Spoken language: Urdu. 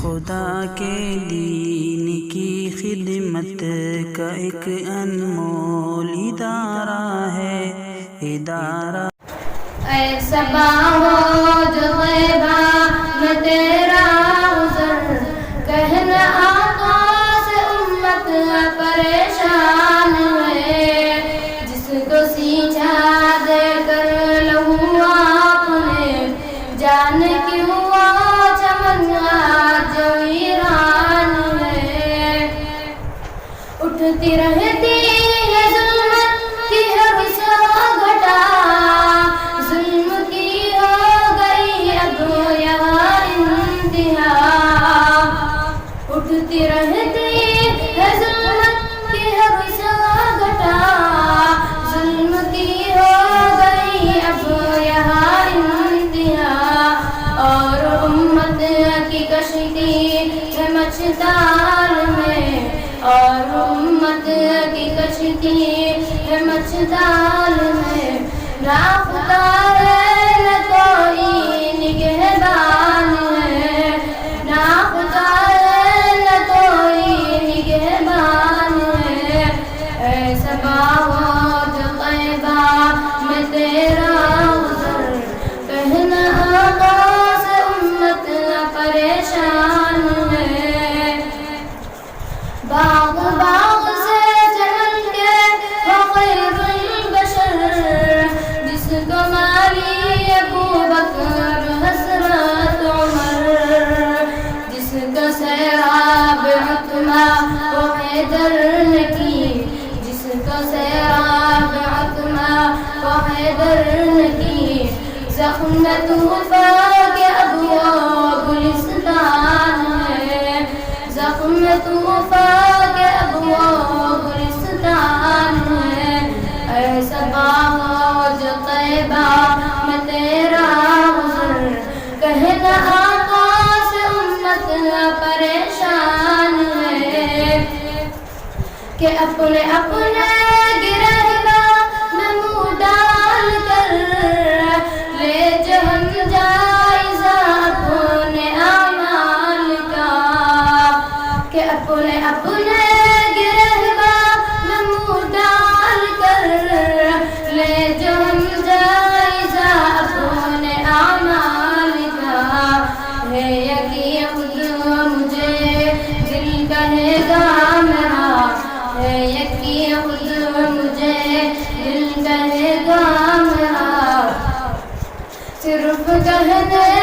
خدا کے دین کی خدمت کا ایک انمول ادارہ ہے ادارہ۔ اے صبا ہو جو غیبہ میں تیرا عذر، کہنا آقا سے امت پریشان ہے، جس کو سینچا دے کر لہو آپ نے، جانے کیوں چمن آج ویران ہے۔ اٹھتی رہتی ہے ظلمت کی ہر سو گھٹا، ظلم کی ہو گئی اب یہاں انتہا۔ اٹھتی رہتی ہے ظلمت کی ہر سو گھٹا، ظلم کی ہو گئی اب یہاں انتہا۔ اور امت کی کشتی ہے مچھتال میں، اور امت کی کشتی ہے مچھتال میں، نہ خدا ہے نہ کوئی نگہبان ہے، نہ خدا ہے نہ کوئی نگہبان ہے۔ اے صبا ہو جو غیبہ میں تیرا عذر، کہنا آقا سے امت پریشان ہے۔ باغ باغ سے چمن کے وہ خیر البشر، جس کو مالی ابو بکر حسرت عمر، جس کو سیراب عتمہ وہ حیدر نے کی، جس کو سیراب عتمہ وہ حیدر نے کی۔ زخم طوفا کے اب وہ گلستان ہے، زخم طوفا کے اب وہ گلستان ہے۔ اے صبا ہو جو طیبہ میں تیرا عذر، کہنا آقا سے امت پریشان ہے، کہ اپنے اپنے گرہباں میں منہ ڈال کر لے جو ہم جائزہ اپنے اعمال کا، کہ اپنے اپنے گرہباں میں منہ ڈال کر لے جو ہم جائزہ اپنے اعمال کا۔ ہے یقین خود مجھے دل کہے گا میرا، ہے یقین خود مجھے دل کہے گا میرا، صرف کہنے